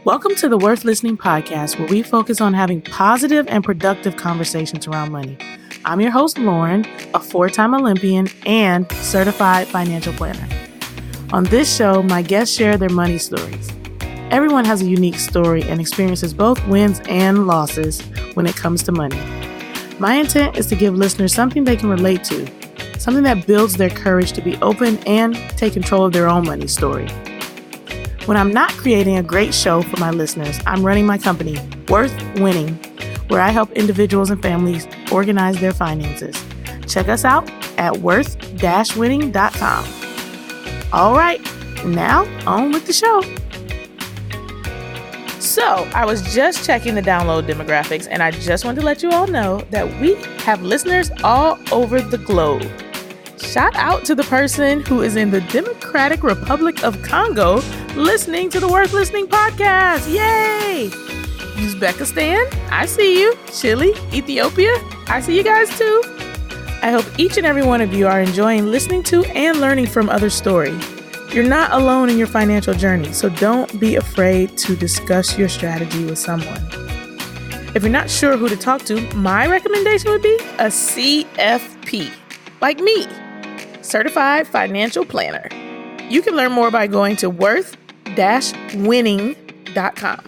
Welcome to the Worth Listening podcast, where we focus on having positive and productive conversations around money. I'm your host, Lauren, a 4-time Olympian and certified financial planner. On this show, my guests share their money stories. Everyone has a unique story and experiences both wins and losses when it comes to money. My intent is to give listeners something they can relate to, something that builds their courage to be open and take control of their own money story. When I'm not creating a great show for my listeners, I'm running my company, Worth Winning, where I help individuals and families organize their finances. Check us out at worth-winning.com. All right, now on with the show. So I was just checking the download demographics, and I just wanted to let you all know that we have listeners all over the globe. Shout out to the person who is in the Democratic Republic of Congo listening to the Worth Listening podcast. Yay! Uzbekistan, I see you. Chile, Ethiopia, I see you guys too. I hope each and every one of you are enjoying listening to and learning from others' stories. You're not alone in your financial journey, so don't be afraid to discuss your strategy with someone. If you're not sure who to talk to, my recommendation would be a CFP, like me. Certified Financial Planner. You can learn more by going to worth-winning.com.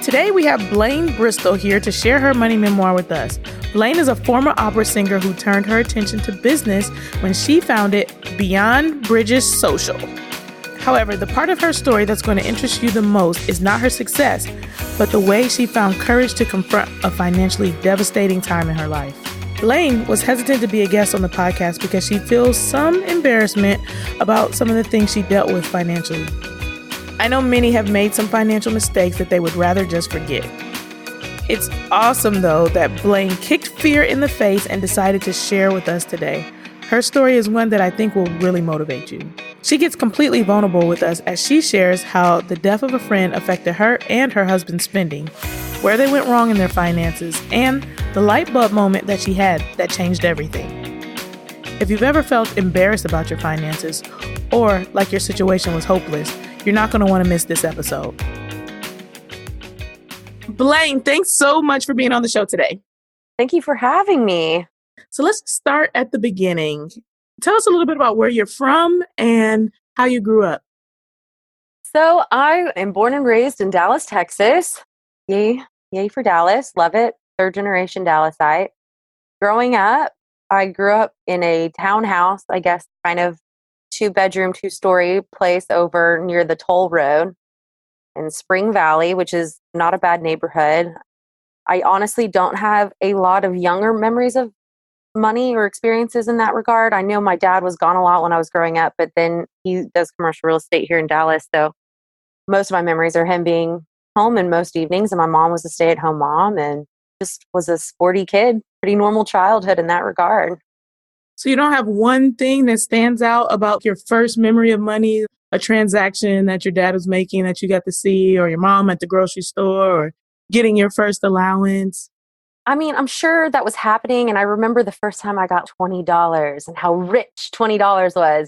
Today we have Blayne Bristol here to share her money memoir with us. Blayne is a former opera singer who turned her attention to business when she founded Beyond Bridges Social. However, the part of her story that's going to interest you the most is not her success, but the way she found courage to confront a financially devastating time in her life. Blayne was hesitant to be a guest on the podcast because she feels some embarrassment about some of the things she dealt with financially. I know many have made some financial mistakes that they would rather just forget. It's awesome, though, that Blayne kicked fear in the face and decided to share with us today. Her story is one that I think will really motivate you. She gets completely vulnerable with us as she shares how the death of a friend affected her and her husband's spending, where they went wrong in their finances, and the light bulb moment that she had that changed everything. If you've ever felt embarrassed about your finances or like your situation was hopeless, you're not going to want to miss this episode. Blayne, thanks so much for being on the show today. Thank you for having me. So let's start at the beginning. Tell us a little bit about where you're from and how you grew up. So I am born and raised in Dallas, Texas. Yay for Dallas. Love it. 3rd generation Dallasite. Growing up, I grew up in a townhouse, I guess, kind of 2-bedroom, 2-story place over near the toll road in Spring Valley, which is not a bad neighborhood. I honestly don't have a lot of younger memories of money or experiences in that regard. I know my dad was gone a lot when I was growing up, but then he does commercial real estate here in Dallas. So most of my memories are him being home in most evenings, and my mom was a stay-at-home mom and just was a sporty kid. Pretty normal childhood in that regard. So you don't have one thing that stands out about your first memory of money, a transaction that your dad was making that you got to see, or your mom at the grocery store, or getting your first allowance? I mean, I'm sure that was happening. And I remember the first time I got $20 and how rich $20 was.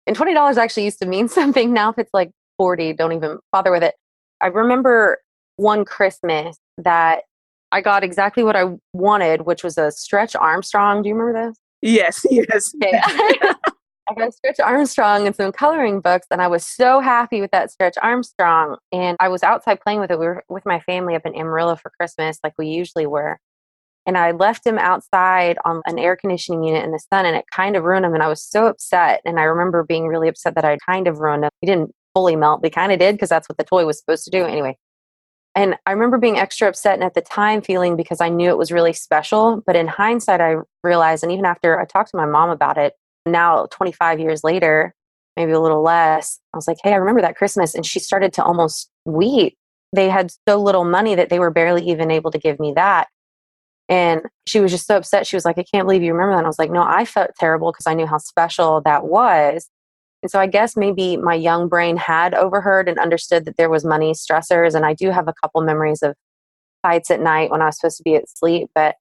And $20 actually used to mean something. Now if it's like 40, don't even bother with it. I remember one Christmas that I got exactly what I wanted, which was a Stretch Armstrong. Do you remember this? Yes. Okay. I got a Stretch Armstrong and some coloring books, and I was so happy with that Stretch Armstrong. And I was outside playing with it. We were with my family up in Amarillo for Christmas, like we usually were. And I left him outside on an air conditioning unit in the sun, and it kind of ruined him. And I was so upset. And I remember being really upset that I kind of ruined him. He didn't fully melt, but he kind of did, because that's what the toy was supposed to do anyway. And I remember being extra upset, and at the time feeling, because I knew it was really special. But in hindsight, I realized, and even after I talked to my mom about it, now 25 years later, maybe a little less, I was like, hey, I remember that Christmas. And she started to almost weep. They had so little money that they were barely even able to give me that. And she was just so upset. She was like, I can't believe you remember that. And I was like, no, I felt terrible because I knew how special that was. And so I guess maybe my young brain had overheard and understood that there was money stressors. And I do have a couple memories of fights at night when I was supposed to be asleep. But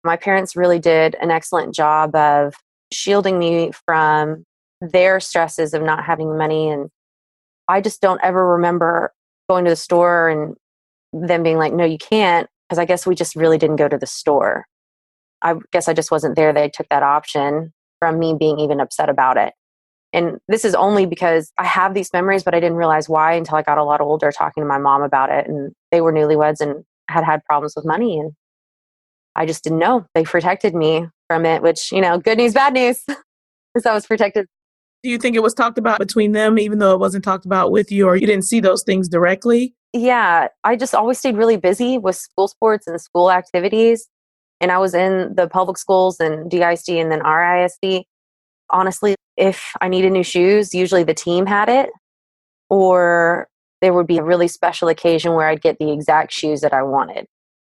my parents really did an excellent job of shielding me from their stresses of not having money. And I just don't ever remember going to the store and them being like, no, you can't, because I guess we just really didn't go to the store. I guess I just wasn't there. They took that option from me being even upset about it. And this is only because I have these memories, but I didn't realize why until I got a lot older talking to my mom about it. And they were newlyweds and had problems with money. And I just didn't know. They protected me from it, which, good news, bad news, because I was protected. Do you think it was talked about between them, even though it wasn't talked about with you, or you didn't see those things directly? Yeah, I just always stayed really busy with school sports and school activities. And I was in the public schools and DISD and then RISD. Honestly, if I needed new shoes, usually the team had it, or there would be a really special occasion where I'd get the exact shoes that I wanted.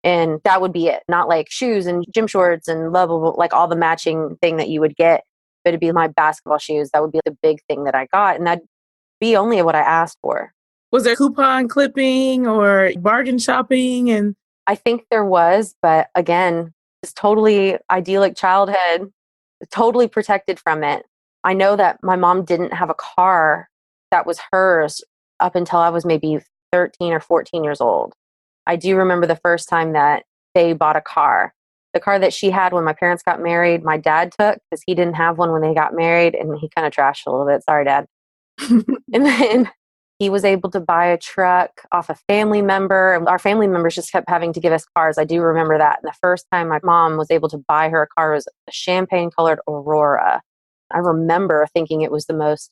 And that would be it. Not like shoes and gym shorts and blah, blah, blah, like all the matching thing that you would get, but it'd be my basketball shoes. That would be the big thing that I got. And that'd be only what I asked for. Was there coupon clipping or bargain shopping? And I think there was, but again, it's totally idyllic childhood, totally protected from it. I know that my mom didn't have a car that was hers up until I was maybe 13 or 14 years old. I do remember the first time that they bought a car. The car that she had when my parents got married, my dad took because he didn't have one when they got married, and he kind of trashed a little bit. Sorry, Dad. And then he was able to buy a truck off a family member. Our family members just kept having to give us cars. I do remember that. And the first time my mom was able to buy her a car was a champagne-colored Aurora. I remember thinking it was the most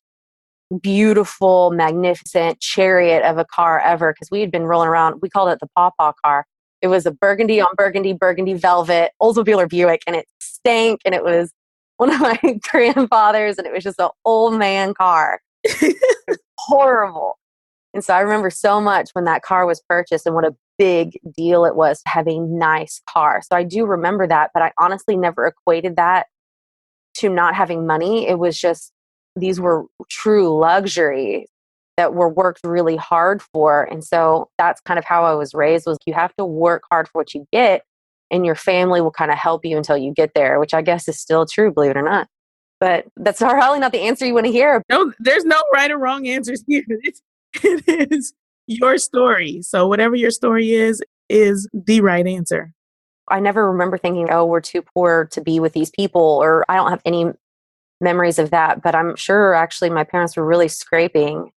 beautiful, magnificent chariot of a car ever, because we had been rolling around. We called it the Pawpaw car. It was a burgundy on burgundy, burgundy velvet, Oldsmobile Buick, and it stank, and it was one of my grandfather's, and it was just an old man car. It was horrible. And so I remember so much when that car was purchased and what a big deal it was to have a nice car. So I do remember that, but I honestly never equated that to not having money. It was just, these were true luxuries that were worked really hard for. And so that's kind of how I was raised, was you have to work hard for what you get, and your family will kind of help you until you get there, which I guess is still true, believe it or not. But that's probably not the answer you want to hear. No, there's no right or wrong answers here. It is your story. So whatever your story is the right answer. I never remember thinking, oh, we're too poor to be with these people, or I don't have any memories of that. But I'm sure actually my parents were really scraping.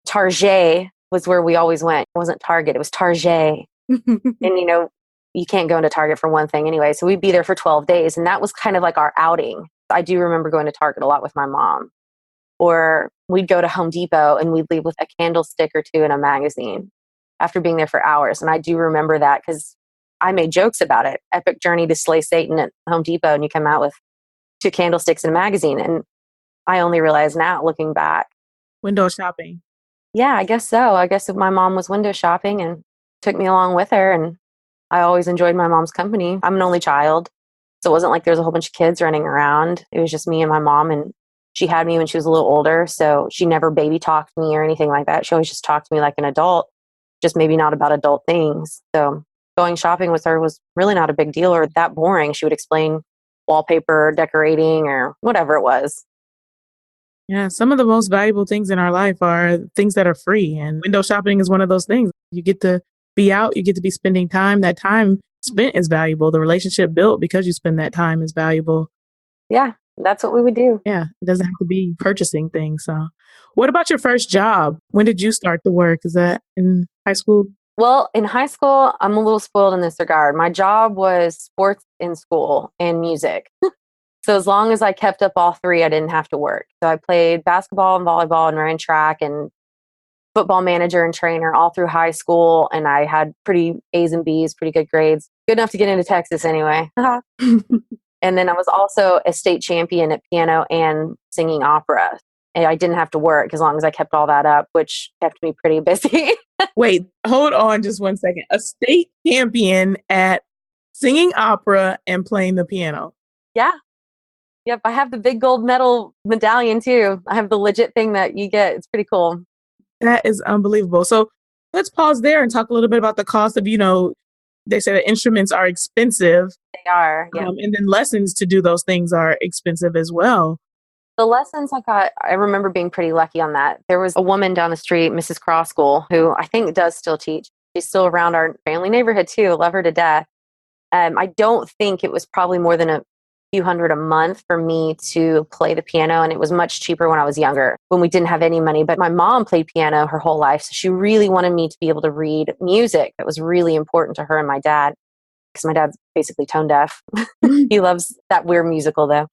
Target was where we always went. It wasn't Target, it was Target. And you can't go into Target for one thing anyway. So we'd be there for 12 days. And that was kind of like our outing. I do remember going to Target a lot with my mom. Or we'd go to Home Depot and we'd leave with a candlestick or two and a magazine after being there for hours. And I do remember that because I made jokes about it. Epic journey to slay Satan at Home Depot, and you come out with 2 candlesticks and a magazine. And I only realize now, looking back. Window shopping. Yeah, I guess so. I guess if my mom was window shopping and took me along with her, and I always enjoyed my mom's company. I'm an only child, so it wasn't like there was a whole bunch of kids running around. It was just me and my mom, and she had me when she was a little older, so she never baby talked me or anything like that. She always just talked to me like an adult, just maybe not about adult things. So going shopping with her was really not a big deal or that boring. She would explain wallpaper decorating or whatever it was. Yeah, some of the most valuable things in our life are things that are free. And window shopping is one of those things. You get to be out, you get to be spending time. That time spent is valuable. The relationship built because you spend that time is valuable. Yeah, that's what we would do. Yeah, it doesn't have to be purchasing things. So what about your first job? When did you start to work? Is that in high school? Well, in high school, I'm a little spoiled in this regard. My job was sports in school and music. So as long as I kept up all three, I didn't have to work. So I played basketball and volleyball and ran track and football manager and trainer all through high school. And I had pretty A's and B's, pretty good grades. Good enough to get into Texas anyway. And then I was also a state champion at piano and singing opera. And I didn't have to work as long as I kept all that up, which kept me pretty busy. Wait, hold on just one second. A state champion at singing opera and playing the piano. Yeah. Yep. I have the big gold medal medallion too. I have the legit thing that you get. It's pretty cool. That is unbelievable. So let's pause there and talk a little bit about the cost of, they say that instruments are expensive. They are. Yeah. And then lessons to do those things are expensive as well. The lessons I got, I remember being pretty lucky on that. There was a woman down the street, Mrs. Crosskull, who I think does still teach. She's still around our family neighborhood too. Love her to death. I don't think it was probably more than a few hundred a month for me to play the piano. And it was much cheaper when I was younger, when we didn't have any money. But my mom played piano her whole life. So she really wanted me to be able to read music. That was really important to her and my dad, because my dad's basically tone deaf. He loves that weird musical, though.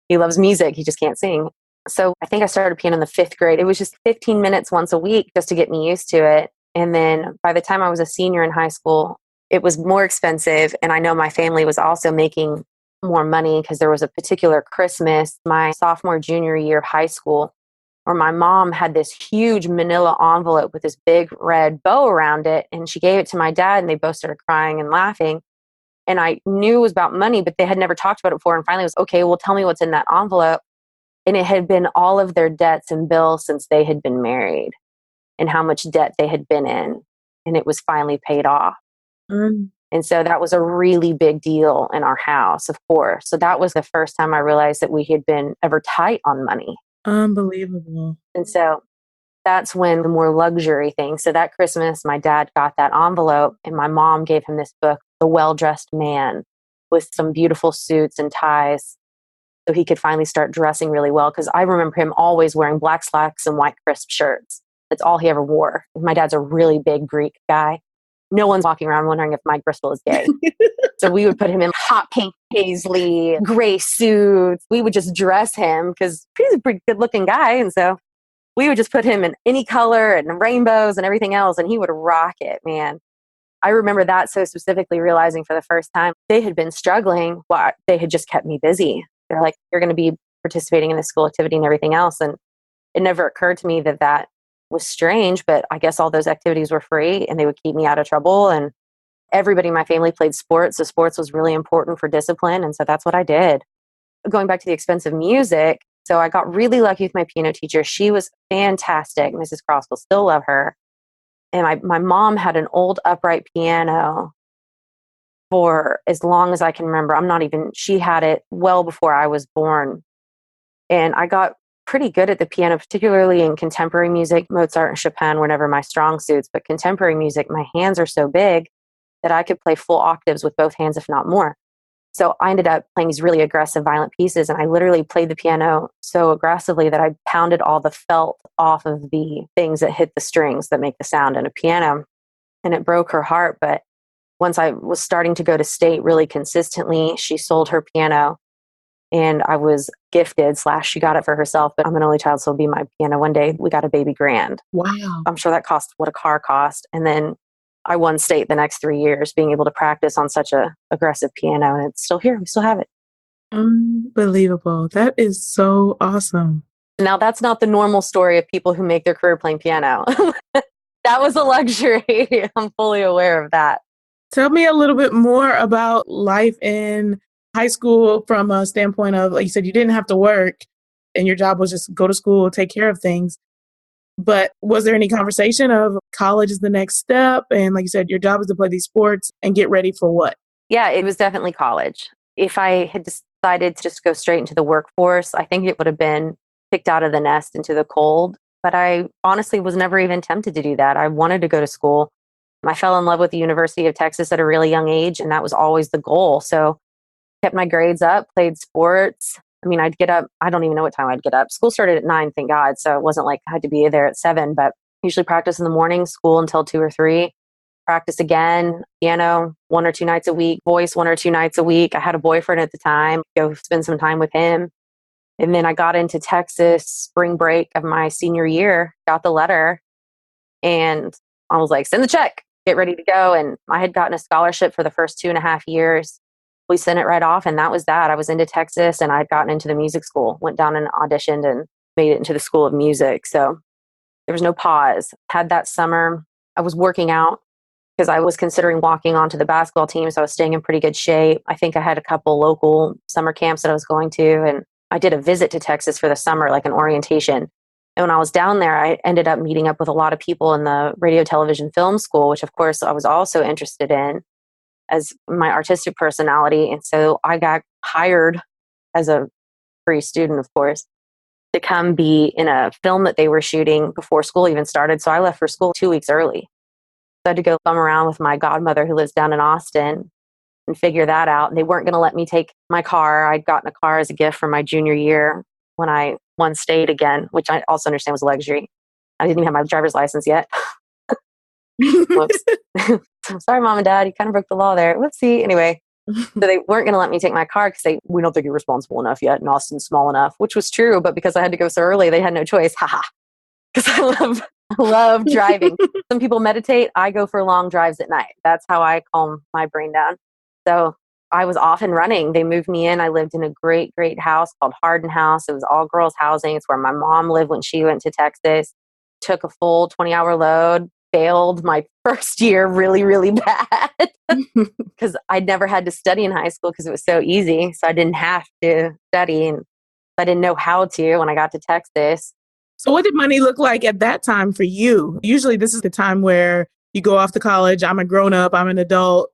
He loves music. He just can't sing. So I think I started piano in the 5th grade. It was just 15 minutes once a week just to get me used to it. And then by the time I was a senior in high school, it was more expensive. And I know my family was also making more money because there was a particular Christmas, my sophomore, junior year of high school, where my mom had this huge manila envelope with this big red bow around it. And she gave it to my dad, and they both started crying and laughing. And I knew it was about money, but they had never talked about it before. And finally it was, okay, well, tell me what's in that envelope. And it had been all of their debts and bills since they had been married and how much debt they had been in. And it was finally paid off. And so that was a really big deal in our house, of course. So that was the first time I realized that we had been ever tight on money. Unbelievable. And so that's when the more luxury thing. So that Christmas, my dad got that envelope, and my mom gave him this book, The Well-Dressed Man, with some beautiful suits and ties, so he could finally start dressing really well. Because I remember him always wearing black slacks and white crisp shirts. That's all he ever wore. My dad's a really big Greek guy. No one's walking around wondering if Mike Bristol is gay. So we would put him in hot pink paisley, gray suits. We would just dress him because he's a pretty good looking guy. And so we would just put him in any color and rainbows and everything else, and he would rock it, man. I remember that so specifically, realizing for the first time they had been struggling. Well, they had just kept me busy. They're like, you're going to be participating in the school activity and everything else. And it never occurred to me that that was strange, but I guess all those activities were free and they would keep me out of trouble. And everybody in my family played sports. So sports was really important for discipline. And so that's what I did. Going back to the expensive music, so I got really lucky with my piano teacher. She was fantastic, Mrs. Crossville, still love her. And my mom had an old upright piano for as long as I can remember. She had it well before I was born. And I got pretty good at the piano, particularly in contemporary music. Mozart and Chopin were never my strong suits, but contemporary music, my hands are so big that I could play full octaves with both hands, if not more. So I ended up playing these really aggressive, violent pieces, and I literally played the piano so aggressively that I pounded all the felt off of the things that hit the strings that make the sound in a piano, and it broke her heart. But once I was starting to go to state really consistently, she sold her piano, and I was gifted / she got it for herself, but I'm an only child, so it'll be my piano one day. We got a baby grand. Wow. I'm sure that cost what a car cost. And then I won state the next 3 years, being able to practice on such a aggressive piano, and it's still here. We still have it. Unbelievable. That is so awesome. Now, that's not the normal story of people who make their career playing piano. That was a luxury. I'm fully aware of that. Tell me a little bit more about life in high school from a standpoint of, like you said, you didn't have to work and your job was just go to school, take care of things. But was there any conversation of college is the next step? And like you said, your job is to play these sports and get ready for what? Yeah, it was definitely college. If I had decided to just go straight into the workforce, I think it would have been kicked out of the nest into the cold. But I honestly was never even tempted to do that. I wanted to go to school. I fell in love with the University of Texas at a really young age, and that was always the goal. So kept my grades up, played sports. I mean, I'd get up, I don't even know what time I'd get up. School started at 9, thank God. So it wasn't like I had to be there at 7, but usually practice in the morning, school until 2 or 3, practice again, piano 1 or 2 nights a week, voice 1 or 2 nights a week. I had a boyfriend at the time, go spend some time with him. And then I got into Texas spring break of my senior year, got the letter, and I was like, send the check, get ready to go. And I had gotten a scholarship for the first 2.5 years. We sent it right off, and that was that. I was into Texas, and I'd gotten into the music school, went down and auditioned and made it into the School of Music. So there was no pause. Had that summer, I was working out because I was considering walking onto the basketball team, so I was staying in pretty good shape. I think I had a couple local summer camps that I was going to, and I did a visit to Texas for the summer, like an orientation. And when I was down there, I ended up meeting up with a lot of people in the radio, television, film school, which of course I was also interested in as my artistic personality. And so I got hired as a free student, of course, to come be in a film that they were shooting before school even started. So I left for school 2 weeks early. So I had to go bum around with my godmother who lives down in Austin and figure that out. And they weren't going to let me take my car. I'd gotten a car as a gift from my junior year when I won state again, which I also understand was a luxury. I didn't even have my driver's license yet. Whoops. Sorry, Mom and Dad, you kind of broke the law there. Whoopsie. Anyway, so they weren't going to let me take my car because we don't think you're responsible enough yet, and Austin's small enough, which was true. But because I had to go so early, they had no choice. Haha. Because I love driving. Some people meditate. I go for long drives at night. That's how I calm my brain down. So I was off and running. They moved me in. I lived in a great, great house called Hardin House. It was all girls housing. It's where my mom lived when she went to Texas. Took a full 20-hour load. Failed my first year really, really bad because I'd never had to study in high school because it was so easy. So I didn't have to study, and I didn't know how to when I got to Texas. So what did money look like at that time for you? Usually this is the time where you go off to college. I'm a grown up. I'm an adult.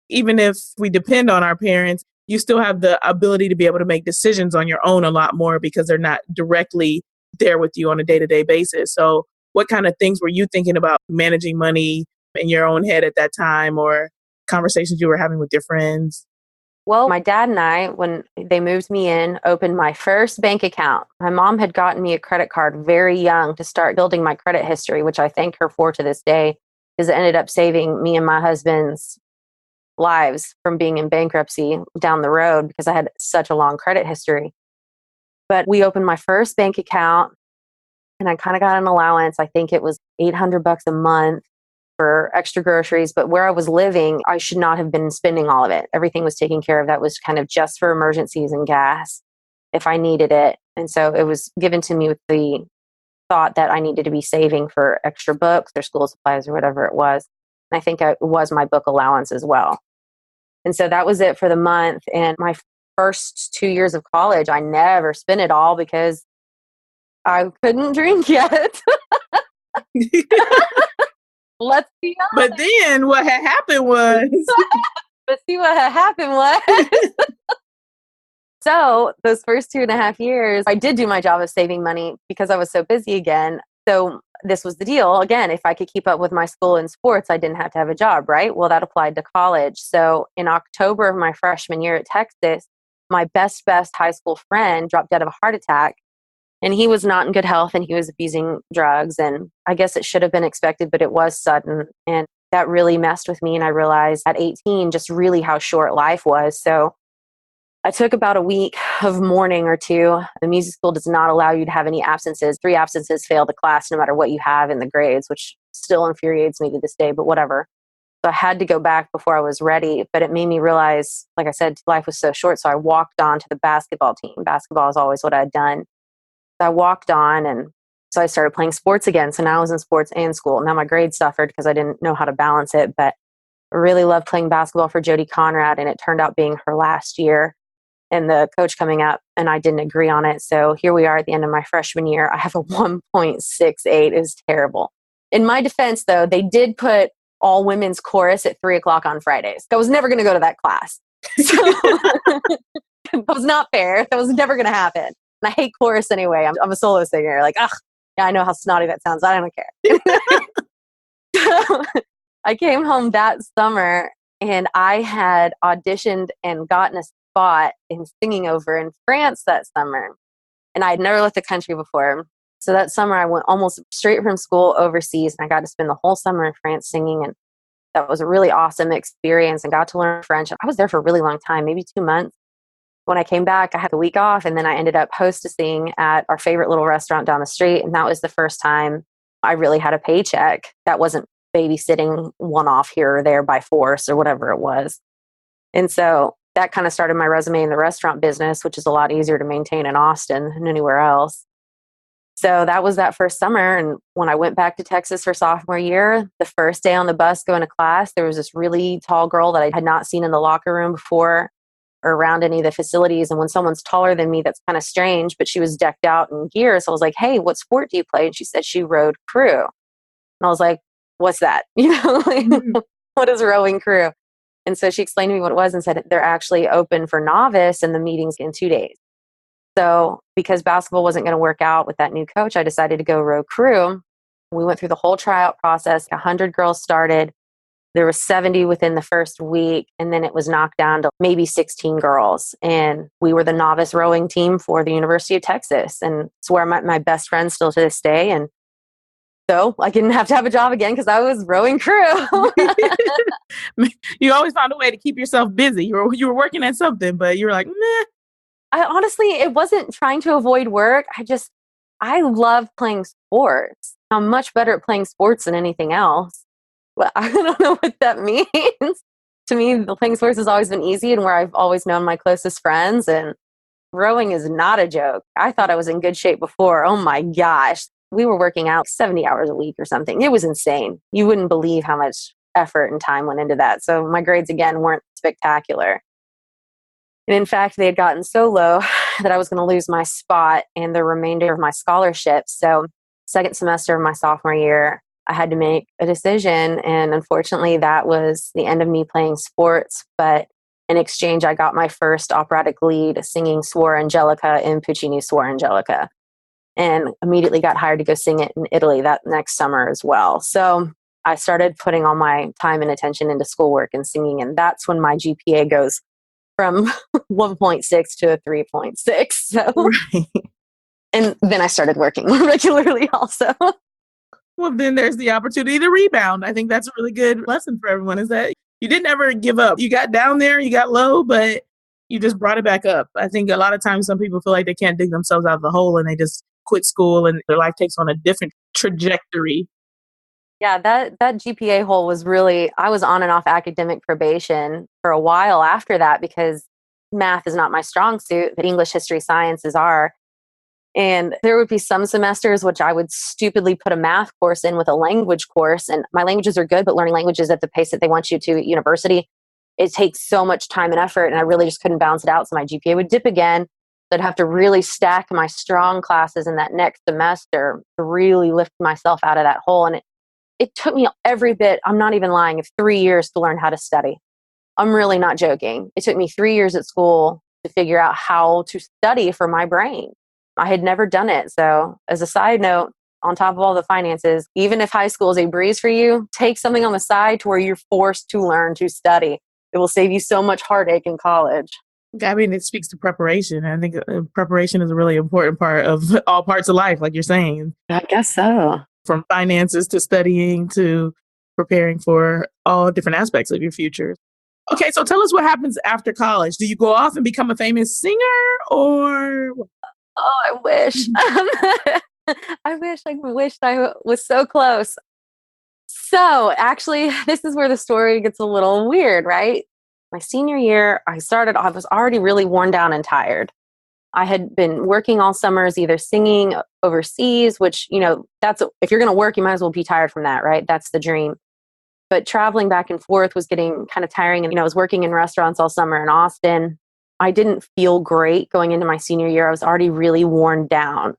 Even if we depend on our parents, you still have the ability to be able to make decisions on your own a lot more because they're not directly there with you on a day-to-day basis. So what kind of things were you thinking about managing money in your own head at that time, or conversations you were having with your friends? Well, my dad and I, when they moved me in, opened my first bank account. My mom had gotten me a credit card very young to start building my credit history, which I thank her for to this day, because it ended up saving me and my husband's lives from being in bankruptcy down the road because I had such a long credit history. But we opened my first bank account, and I kind of got an allowance. I think it was $800 a month for extra groceries. But where I was living, I should not have been spending all of it. Everything was taken care of. That was kind of just for emergencies and gas if I needed it. And so it was given to me with the thought that I needed to be saving for extra books or school supplies or whatever it was. And I think it was my book allowance as well. And so that was it for the month. And my first 2 years of college, I never spent it all because I couldn't drink yet. Let's be honest. But then what had happened was... But see what had happened was... So those first 2.5 years, I did do my job of saving money because I was so busy again. So this was the deal. Again, if I could keep up with my school and sports, I didn't have to have a job, right? Well, that applied to college. So in October of my freshman year at Texas, my best high school friend dropped dead of a heart attack. And he was not in good health, and he was abusing drugs. And I guess it should have been expected, but it was sudden. And that really messed with me. And I realized at 18 just really how short life was. So I took about a week of mourning or two. The music school does not allow you to have any absences. 3 absences fail the class no matter what you have in the grades, which still infuriates me to this day, but whatever. So I had to go back before I was ready, but it made me realize, like I said, life was so short. So I walked on to the basketball team. Basketball is always what I'd done. I walked on, and so I started playing sports again. So now I was in sports and school. Now my grades suffered because I didn't know how to balance it, but I really loved playing basketball for Jody Conrad, and it turned out being her last year and the coach coming up, and I didn't agree on it. So here we are at the end of my freshman year. I have a 1.68. It was terrible. In my defense, though, they did put all women's chorus at 3:00 on Fridays. I was never going to go to that class. So that was not fair. That was never going to happen. And I hate chorus anyway. I'm a solo singer. Like, ugh, yeah, I know how snotty that sounds. I don't care. So, I came home that summer, and I had auditioned and gotten a spot in singing over in France that summer. And I'd never left the country before. So that summer I went almost straight from school overseas, and I got to spend the whole summer in France singing. And that was a really awesome experience, and got to learn French. I was there for a really long time, maybe 2 months. When I came back, I had a week off, and then I ended up hostessing at our favorite little restaurant down the street. And that was the first time I really had a paycheck. That wasn't babysitting one-off here or there by force or whatever it was. And so that kind of started my resume in the restaurant business, which is a lot easier to maintain in Austin than anywhere else. So that was that first summer. And when I went back to Texas for sophomore year, the first day on the bus going to class, there was this really tall girl that I had not seen in the locker room before or around any of the facilities. And when someone's taller than me, that's kind of strange, but she was decked out in gear. So I was like, hey, what sport do you play? And she said she rowed crew. And I was like, what's that? What is rowing crew? And so she explained to me what it was and said they're actually open for novice, and the meeting's in 2 days. So because basketball wasn't going to work out with that new coach, I decided to go row crew. We went through the whole tryout process. 100 girls started. There were 70 within the first week, and then it was knocked down to maybe 16 girls. And we were the novice rowing team for the University of Texas. And it's where I met my best friend still to this day. And so I didn't have to have a job again because I was rowing crew. You always found a way to keep yourself busy. You were working at something, but you were like, nah. I honestly, it wasn't trying to avoid work. I love playing sports. I'm much better at playing sports than anything else. Well, I don't know what that means. To me, playing sports has always been easy and where I've always known my closest friends. And rowing is not a joke. I thought I was in good shape before. Oh my gosh. We were working out 70 hours a week or something. It was insane. You wouldn't believe how much effort and time went into that. So my grades, again, weren't spectacular. And in fact, they had gotten so low that I was going to lose my spot and the remainder of my scholarship. So second semester of my sophomore year, I had to make a decision. And unfortunately, that was the end of me playing sports. But in exchange, I got my first operatic lead singing Suor Angelica in Puccini's Suor Angelica, and immediately got hired to go sing it in Italy that next summer as well. So I started putting all my time and attention into schoolwork and singing. And that's when my GPA goes from 1.6 to a 3.6. So, Right. And then I started working regularly also. Well, then there's the opportunity to rebound. I think that's a really good lesson for everyone, is that you didn't ever give up. You got down there, you got low, but you just brought it back up. I think a lot of times some people feel like they can't dig themselves out of the hole and they just quit school and their life takes on a different trajectory. Yeah, that GPA hole was really, I was on and off academic probation for a while after that because math is not my strong suit, but English, history, sciences are. And there would be some semesters which I would stupidly put a math course in with a language course. And my languages are good, but learning languages at the pace that they want you to at university, it takes so much time and effort. And I really just couldn't balance it out. So my GPA would dip again. I'd have to really stack my strong classes in that next semester to really lift myself out of that hole. And it took me every bit, I'm not even lying, of 3 years to learn how to study. I'm really not joking. It took me 3 years at school to figure out how to study for my brain. I had never done it. So as a side note, on top of all the finances, even if high school is a breeze for you, take something on the side to where you're forced to learn to study. It will save you so much heartache in college. I mean, it speaks to preparation. I think preparation is a really important part of all parts of life, like you're saying. I guess so. From finances to studying to preparing for all different aspects of your future. Okay, so tell us what happens after college. Do you go off and become a famous singer or? Oh, I wish. I wished I was so close. So actually, this is where the story gets a little weird, right? My senior year, I was already really worn down and tired. I had been working all summers, either singing overseas, which, if you're going to work, you might as well be tired from that, right? That's the dream. But traveling back and forth was getting kind of tiring. And, I was working in restaurants all summer in Austin. I didn't feel great going into my senior year. I was already really worn down.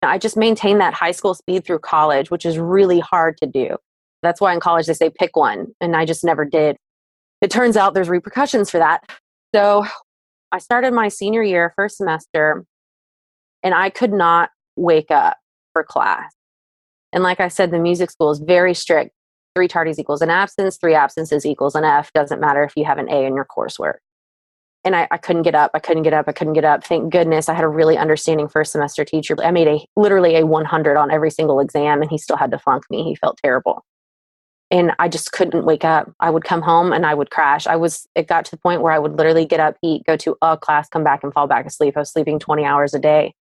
I just maintained that high school speed through college, which is really hard to do. That's why in college they say pick one, and I just never did. It turns out there's repercussions for that. So I started my senior year, first semester, and I could not wake up for class. And like I said, the music school is very strict. 3 tardies equals an absence, 3 absences equals an F. Doesn't matter if you have an A in your coursework. And I couldn't get up. I couldn't get up. I couldn't get up. Thank goodness I had a really understanding first semester teacher. I made literally a 100 on every single exam, and he still had to flunk me. He felt terrible. And I just couldn't wake up. I would come home and I would crash. It got to the point where I would literally get up, eat, go to a class, come back and fall back asleep. I was sleeping 20 hours a day.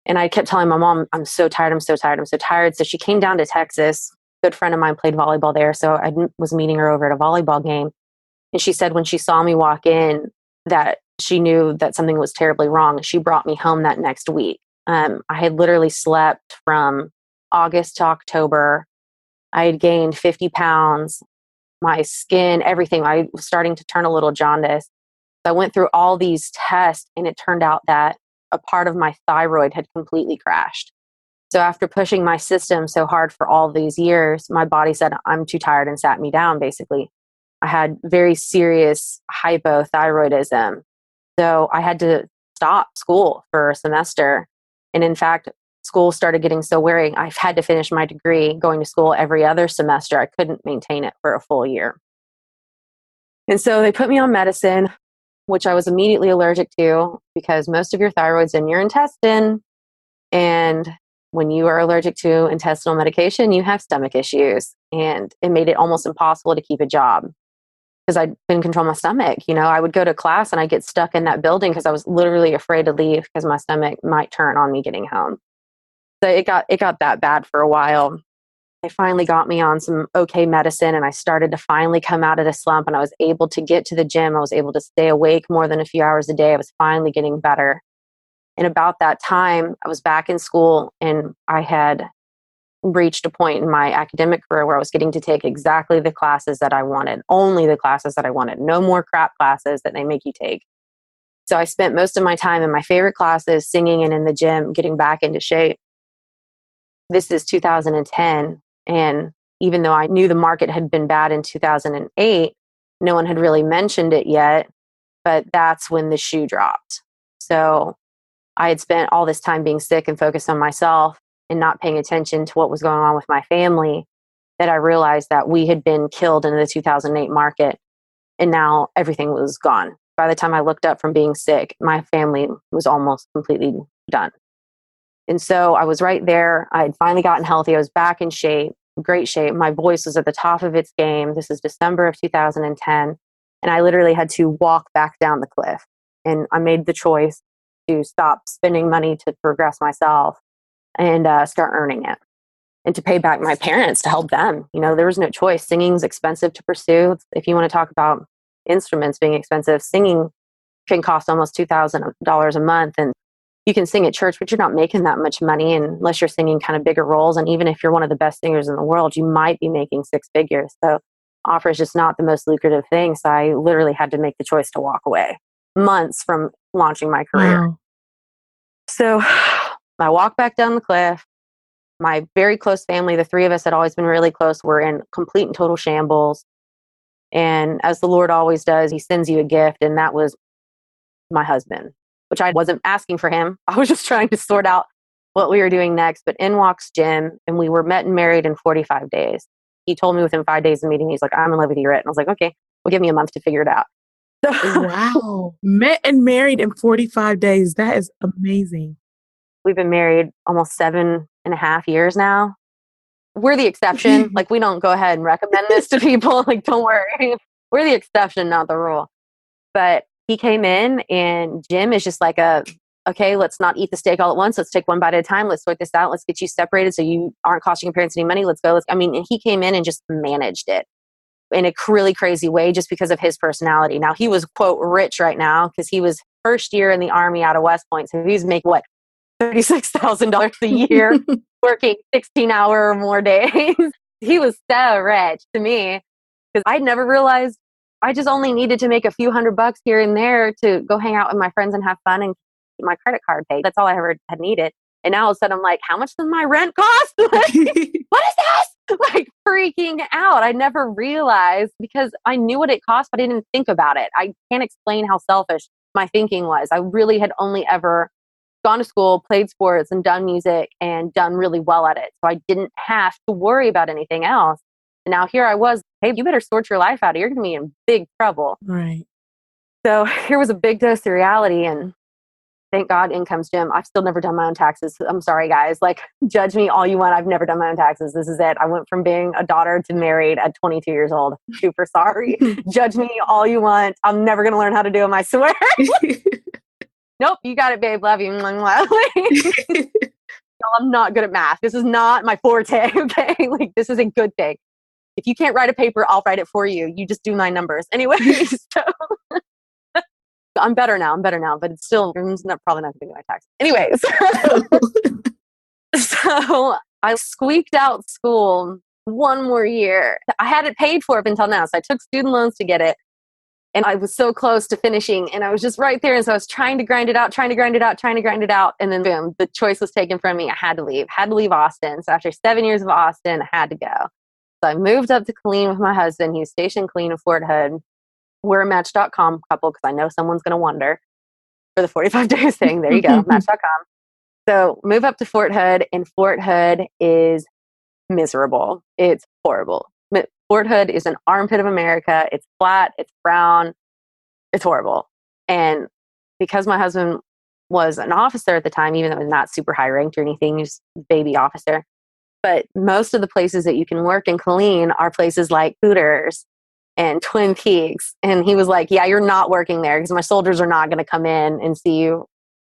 And I kept telling my mom, I'm so tired. I'm so tired. I'm so tired. So she came down to Texas. A good friend of mine played volleyball there. So I was meeting her over at a volleyball game. And she said when she saw me walk in that she knew that something was terribly wrong. She brought me home that next week. I had literally slept from August to October. I had gained 50 pounds, my skin, everything. I was starting to turn a little jaundice. I went through all these tests and it turned out that a part of my thyroid had completely crashed. So after pushing my system so hard for all these years, my body said, I'm too tired and sat me down, basically. I had very serious hypothyroidism. So I had to stop school for a semester. And in fact, school started getting so wearing, I've had to finish my degree going to school every other semester. I couldn't maintain it for a full year. And so they put me on medicine, which I was immediately allergic to because most of your thyroid's in your intestine. And when you are allergic to intestinal medication, you have stomach issues. And it made it almost impossible to keep a job because I couldn't control my stomach. I would go to class and I'd get stuck in that building because I was literally afraid to leave because my stomach might turn on me getting home. So it got that bad for a while. They finally got me on some okay medicine and I started to finally come out of the slump and I was able to get to the gym. I was able to stay awake more than a few hours a day. I was finally getting better. And about that time, I was back in school and I had reached a point in my academic career where I was getting to take exactly the classes that I wanted, only the classes that I wanted, no more crap classes that they make you take. So I spent most of my time in my favorite classes, singing and in the gym, getting back into shape. This is 2010. And even though I knew the market had been bad in 2008, no one had really mentioned it yet, but that's when the shoe dropped. So I had spent all this time being sick and focused on myself and not paying attention to what was going on with my family, that I realized that we had been killed in the 2008 market and now everything was gone. By the time I looked up from being sick, my family was almost completely done. And so I was right there. I had finally gotten healthy. I was back in shape, great shape. My voice was at the top of its game. This is December of 2010. And I literally had to walk back down the cliff. And I made the choice to stop spending money to progress myself and start earning it and to pay back my parents to help them. There was no choice. Singing is expensive to pursue. If you want to talk about instruments being expensive, singing can cost almost $2,000 a month. And you can sing at church, but you're not making that much money unless you're singing kind of bigger roles. And even if you're one of the best singers in the world, you might be making six figures. So opera is just not the most lucrative thing. So I literally had to make the choice to walk away months from launching my career. Wow. So I walked back down the cliff. My very close family, the three of us had always been really close, were in complete and total shambles. And as the Lord always does, he sends you a gift. And that was my husband, which I wasn't asking for him. I was just trying to sort out what we were doing next. But in walks Jim, and we were met and married in 45 days. He told me within 5 days of meeting, he's like, I'm in love with you, Rhett. And I was like, okay, well, give me a month to figure it out. So, Wow. Met and married in 45 days. That is amazing. We've been married almost 7.5 years now. We're the exception. Like, we don't go ahead and recommend this to people. Like, don't worry. We're the exception, not the rule. But he came in and Jim is just like okay, let's not eat the steak all at once. Let's take one bite at a time. Let's sort this out. Let's get you separated so you aren't costing your parents any money. Let's go. And he came in and just managed it in a really crazy way just because of his personality. Now, he was, quote, rich right now because he was first year in the Army out of West Point. So he's making, what, $36,000 a year, working 16-hour or more days. He was so rich to me because I'd never realized I just only needed to make a few $100 here and there to go hang out with my friends and have fun and keep my credit card paid. That's all I ever had needed. And now all of a sudden I'm like, how much does my rent cost? What is this? Like, freaking out. I never realized because I knew what it cost, but I didn't think about it. I can't explain how selfish my thinking was. I really had only ever gone to school, played sports, and done music and done really well at it. So I didn't have to worry about anything else. And now here I was, hey, you better sort your life out. You're going to be in big trouble. Right. So here was a big dose of reality. And thank God in comes Jim. I've still never done my own taxes. I'm sorry, guys. Like, judge me all you want. I've never done my own taxes. This is it. I went from being a daughter to married at 22 years old. Super sorry. Judge me all you want. I'm never going to learn how to do them, I swear. Nope, you got it, babe. Love you. I'm not good at math. This is not my forte, okay? Like, this is a good thing. If you can't write a paper, I'll write it for you. You just do my numbers. Anyway, so I'm better now, but it's still probably not going to be my taxes. Anyways, so I squeaked out school one more year. I had it paid for up until now, so I took student loans to get it. And I was so close to finishing and I was just right there. And so I was trying to grind it out. And then boom, the choice was taken from me. I had to leave Austin. So after 7 years of Austin, I had to go. So I moved up to Killeen with my husband. He was stationed in Killeen in Fort Hood. We're a Match.com couple because I know someone's going to wonder. for the 45-day thing. There you go, Match.com. So move up to Fort Hood, and Fort Hood is miserable. It's horrible. Fort Hood is an armpit of America. It's flat. It's brown. It's horrible. And because my husband was an officer at the time, even though he was not super high ranked or anything, he was a baby officer. But most of the places that you can work in Killeen are places like Hooters and Twin Peaks. And he was like, yeah, you're not working there because my soldiers are not going to come in and see you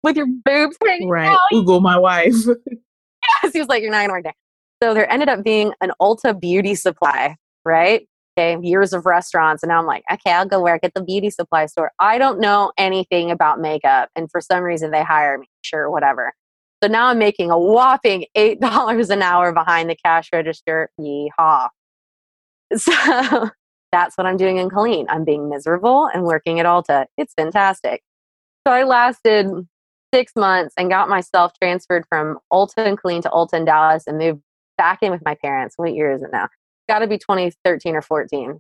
with your boobs hanging Right. out. Google my wife. Yes, he was like, you're not going to work there. So there ended up being an Ulta beauty supply, right? Okay, years of restaurants. And now I'm like, okay, I'll go work at the beauty supply store. I don't know anything about makeup. And for some reason they hire me. Sure, whatever. So now I'm making a whopping $8 an hour behind the cash register. Yeehaw. So that's what I'm doing in Killeen. I'm being miserable and working at Ulta. It's fantastic. So I lasted 6 months and got myself transferred from Ulta and Killeen to Ulta in Dallas and moved back in with my parents. What year is it now? Got to be 2013 or 14.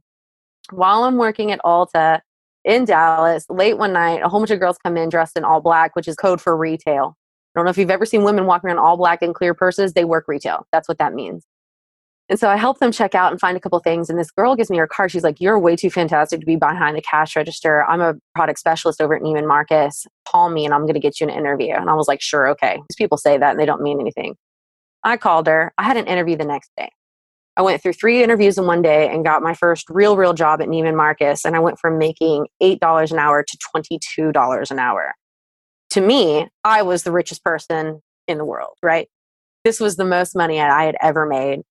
While I'm working at Ulta in Dallas, late one night, a whole bunch of girls come in dressed in all black, which is code for retail. I don't know if you've ever seen women walking around all black and clear purses. They work retail. That's what that means. And so I help them check out and find a couple things. And this girl gives me her card. She's like, you're way too fantastic to be behind the cash register. I'm a product specialist over at Neiman Marcus. Call me and I'm going to get you an interview. And I was like, sure, okay. These people say that and they don't mean anything. I called her. I had an interview the next day. I went through 3 interviews in one day and got my first real job at Neiman Marcus. And I went from making $8 an hour to $22 an hour. To me, I was the richest person in the world, right? This was the most money I had ever made.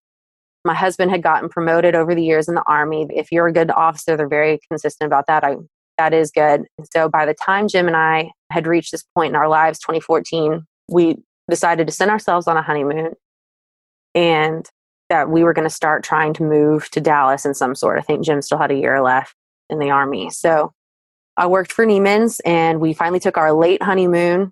My husband had gotten promoted over the years in the Army. If you're a good officer, they're very consistent about that. That is good. And so by the time Jim and I had reached this point in our lives, 2014, we decided to send ourselves on a honeymoon and that we were going to start trying to move to Dallas in some sort. I think Jim still had a year left in the Army. So I worked for Neiman's and we finally took our late honeymoon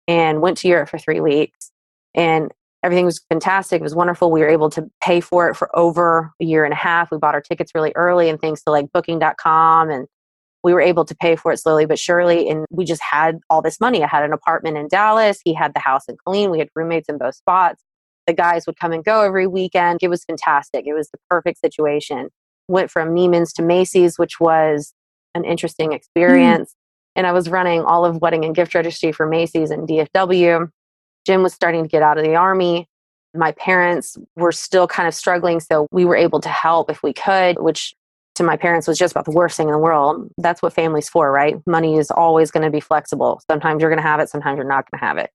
and went to Europe for 3 weeks. And everything was fantastic. It was wonderful. We were able to pay for it for over a year and a half. We bought our tickets really early and thanks to like booking.com, and we were able to pay for it slowly but surely. And we just had all this money. I had an apartment in Dallas. He had the house in Killeen. We had roommates in both spots. The guys would come and go every weekend. It was fantastic. It was the perfect situation. Went from Neiman's to Macy's, which was an interesting experience. And I was running all of wedding and gift registry for Macy's and DFW. Jim was starting to get out of the Army. My parents were still kind of struggling, so we were able to help if we could, which to my parents was just about the worst thing in the world. That's what family's for, right? Money is always going to be flexible. Sometimes you're going to have it, sometimes you're not going to have it.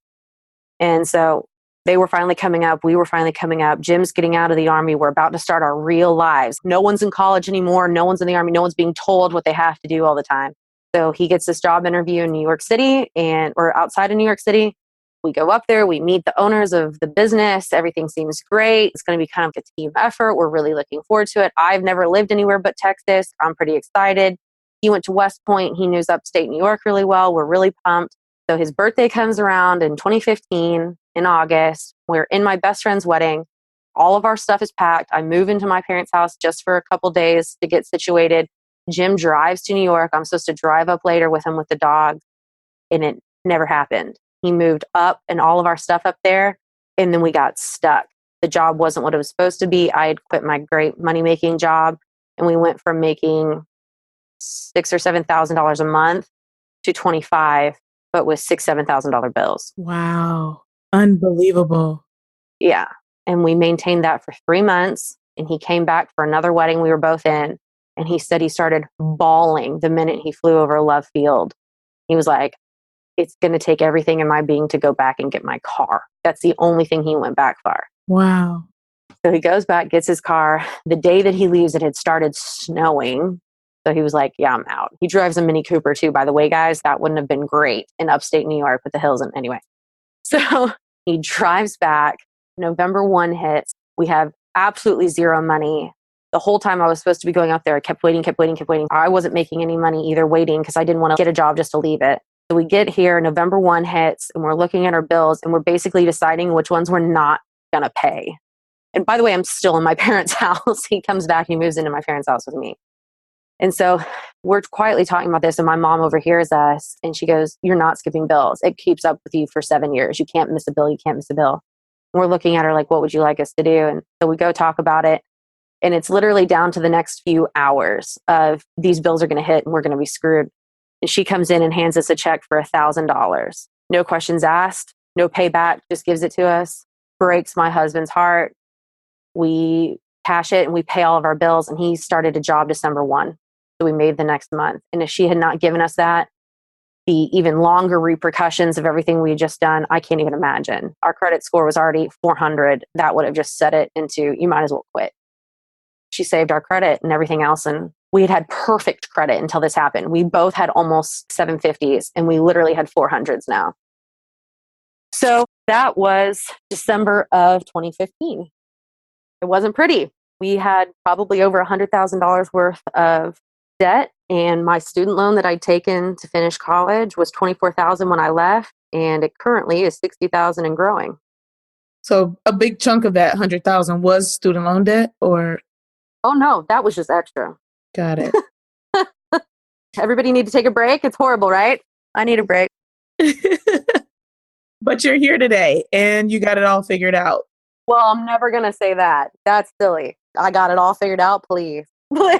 And so they were finally coming up. We were finally coming up. Jim's getting out of the Army. We're about to start our real lives. No one's in college anymore. No one's in the Army. No one's being told what they have to do all the time. So he gets this job interview in New York City or outside of New York City. We go up there, we meet the owners of the business. Everything seems great. It's going to be kind of a team effort. We're really looking forward to it. I've never lived anywhere but Texas. I'm pretty excited. He went to West Point. He knows upstate New York really well. We're really pumped. So his birthday comes around in 2015 in August. We're in my best friend's wedding. All of our stuff is packed. I move into my parents' house just for a couple days to get situated. Jim drives to New York. I'm supposed to drive up later with him with the dog. And it never happened. He moved up and all of our stuff up there, and then we got stuck. The job wasn't what it was supposed to be. I had quit my great money-making job, and we went from making $6,000 or $7,000 a month to 25, but with $7,000 bills. Wow. Unbelievable. Yeah. And we maintained that for 3 months, and he came back for another wedding we were both in, and he said he started bawling the minute he flew over Love Field. He was like, it's going to take everything in my being to go back and get my car. That's the only thing he went back for. Wow. So he goes back, gets his car. The day that he leaves, it had started snowing. So he was like, yeah, I'm out. He drives a Mini Cooper too, by the way, guys. That wouldn't have been great in upstate New York with the hills. And anyway, so he drives back. November 1 hits. We have absolutely zero money. The whole time I was supposed to be going out there, I kept waiting. I wasn't making any money either, waiting because I didn't want to get a job just to leave it. So we get here, November 1 hits, and we're looking at our bills, and we're basically deciding which ones we're not going to pay. And by the way, I'm still in my parents' house. He comes back, he moves into my parents' house with me. And so we're quietly talking about this, and my mom overhears us, and she goes, "You're not skipping bills. It keeps up with you for 7 years. You can't miss a bill. You can't miss a bill." And we're looking at her like, "What would you like us to do?" And so we go talk about it. And it's literally down to the next few hours of these bills are going to hit and we're going to be screwed. And she comes in and hands us a check for $1,000. No questions asked, no payback, just gives it to us. Breaks my husband's heart. We cash it and we pay all of our bills. And he started a job December 1. So we made the next month. And if she had not given us that, the even longer repercussions of everything we had just done, I can't even imagine. Our credit score was already 400. That would have just set it into, you might as well quit. She saved our credit and everything else. And we had perfect credit until this happened. We both had almost 750s and we literally had 400s now. So that was December of 2015. It wasn't pretty. We had probably over $100,000 worth of debt. And my student loan that I'd taken to finish college was $24,000 when I left. And it currently is $60,000 and growing. So a big chunk of that 100,000 was student loan debt, or? Oh no, that was just extra. Got it. Everybody need to take a break. It's horrible, right? I need a break. But you're here today and you got it all figured out. Well, I'm never going to say that. That's silly. I got it all figured out, please. All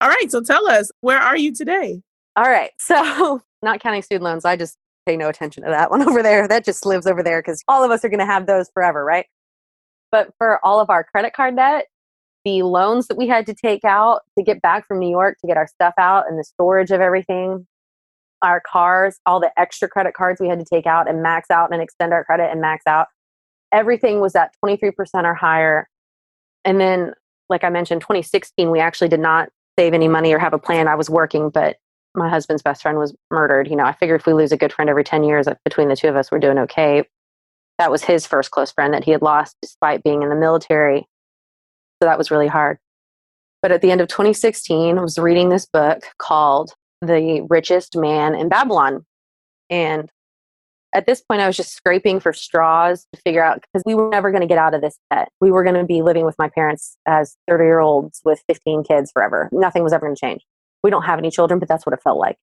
right. So tell us, where are you today? All right. So not counting student loans, I just pay no attention to that one over there. That just lives over there because all of us are going to have those forever, right? But for all of our credit card debt, the loans that we had to take out to get back from New York to get our stuff out and the storage of everything, our cars, all the extra credit cards we had to take out and max out and extend our credit and max out, everything was at 23% or higher. And then, like I mentioned, 2016, we actually did not save any money or have a plan. I was working, but my husband's best friend was murdered. I figured if we lose a good friend every 10 years, between the two of us, we're doing okay. That was his first close friend that he had lost despite being in the military. So that was really hard. But at the end of 2016, I was reading this book called The Richest Man in Babylon. And at this point, I was just scraping for straws to figure out, because we were never going to get out of this debt. We were going to be living with my parents as 30-year-olds with 15 kids forever. Nothing was ever going to change. We don't have any children, but that's what it felt like.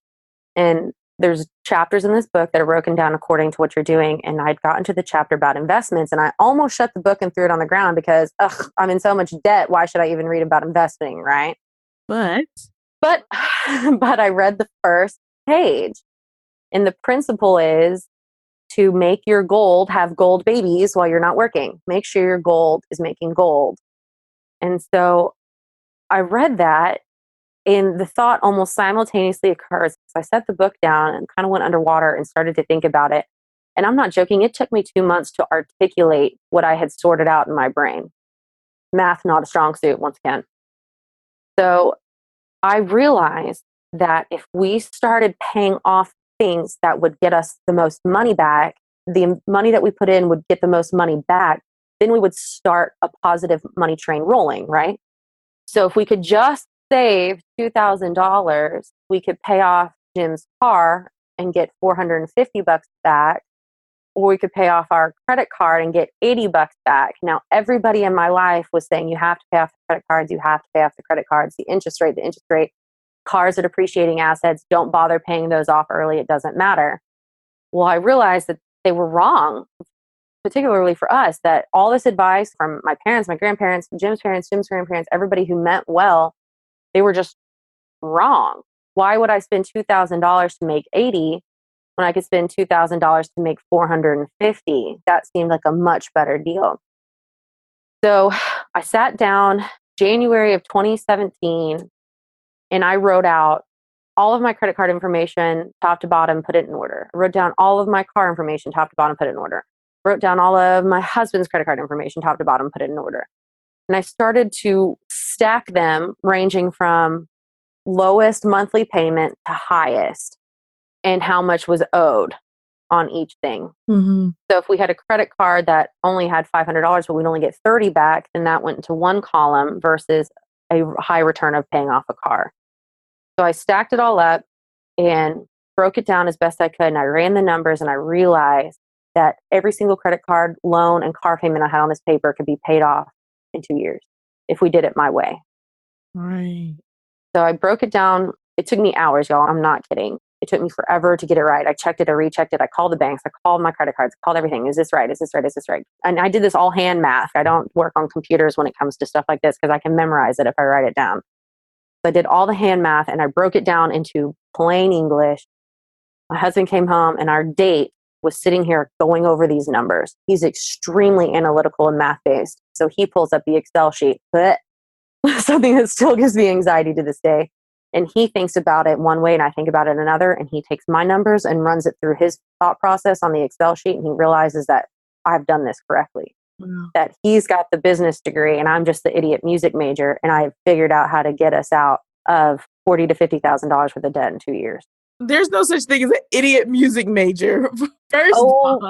And there's chapters in this book that are broken down according to what you're doing. And I'd gotten to the chapter about investments and I almost shut the book and threw it on the ground because I'm in so much debt. Why should I even read about investing? Right. But I read the first page, and the principle is to make your gold have gold babies while you're not working. Make sure your gold is making gold. And so I read that, and the thought almost simultaneously occurs. So I set the book down and kind of went underwater and started to think about it. And I'm not joking. It took me 2 months to articulate what I had sorted out in my brain. Math, not a strong suit, once again. So I realized that if we started paying off things that would get us the most money back, the money that we put in would get the most money back, then we would start a positive money train rolling, right? So if we could just save $2,000, we could pay off Jim's car and get $450 back, or we could pay off our credit card and get $80 back. Now, everybody in my life was saying, you have to pay off the credit cards, you have to pay off the credit cards, the interest rate, cars are depreciating assets, don't bother paying those off early, it doesn't matter. Well, I realized that they were wrong, particularly for us, that all this advice from my parents, my grandparents, Jim's grandparents, everybody who meant well, they were just wrong. Why would I spend $2,000 to make 80 when I could spend $2,000 to make 450? That seemed like a much better deal. So I sat down January of 2017 and I wrote out all of my credit card information, top to bottom, put it in order. I wrote down all of my car information, top to bottom, put it in order. I wrote down all of my husband's credit card information, top to bottom, put it in order. And I started to stack them ranging from lowest monthly payment to highest and how much was owed on each thing. Mm-hmm. So if we had a credit card that only had $500, but we'd only get 30 back, then that went into one column versus a high return of paying off a car. So I stacked it all up and broke it down as best I could. And I ran the numbers and I realized that every single credit card, loan, and car payment I had on this paper could be paid off in 2 years if we did it my way. Right. So I broke it down. It took me hours, y'all. I'm not kidding. It took me forever to get it right. I checked it, I rechecked it. I called the banks. I called my credit cards. I called everything. Is this right? Is this right? Is this right? And I did this all hand math. I don't work on computers when it comes to stuff like this because I can memorize it if I write it down. So I did all the hand math and I broke it down into plain English. My husband came home and our date was sitting here going over these numbers. He's extremely analytical and math based. So he pulls up the Excel sheet, something that still gives me anxiety to this day. And he thinks about it one way and I think about it another. And he takes my numbers and runs it through his thought process on the Excel sheet. And he realizes that I've done this correctly, that he's got the business degree and I'm just the idiot music major. And I've figured out how to get us out of $40,000 to $50,000 worth of debt in 2 years. There's no such thing as an idiot music major. I'm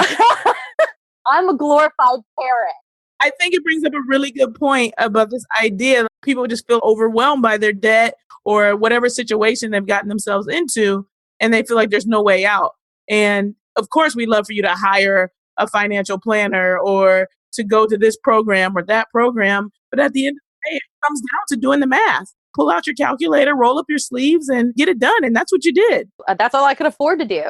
a glorified parent. I think it brings up a really good point about this idea. People just feel overwhelmed by their debt or whatever situation they've gotten themselves into, and they feel like there's no way out. And of course, we'd love for you to hire a financial planner or to go to this program or that program. But at the end of the day, it comes down to doing the math. Pull out your calculator, roll up your sleeves, and get it done. And that's what you did. That's all I could afford to do.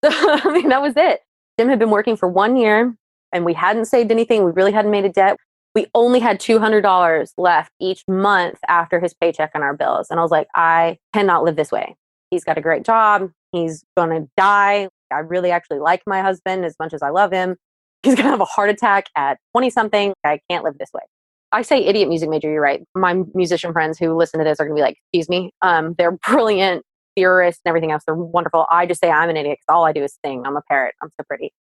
So, I mean, that was it. Jim had been working for 1 year and we hadn't saved anything. We really hadn't made a debt. We only had $200 left each month after his paycheck on our bills. And I was like, I cannot live this way. He's got a great job. He's going to die. I really actually like my husband as much as I love him. He's going to have a heart attack at 20 something. I can't live this way. I say idiot music major, you're right. My musician friends who listen to this are going to be like, excuse me. They're brilliant theorists and everything else. They're wonderful. I just say I'm an idiot because all I do is sing. I'm a parrot. I'm so pretty.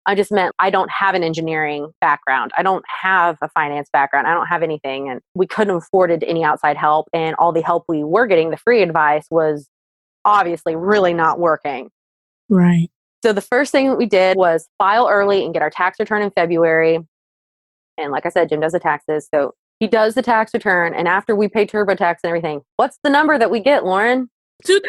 I just meant I don't have an engineering background. I don't have a finance background. I don't have anything. And we couldn't have afforded any outside help. And all the help we were getting, the free advice, was obviously really not working. Right. So the first thing that we did was file early and get our tax return in February. And like I said, Jim does the taxes. So he does the tax return. And after we pay TurboTax and everything, what's the number that we get, Lauren? $2,000.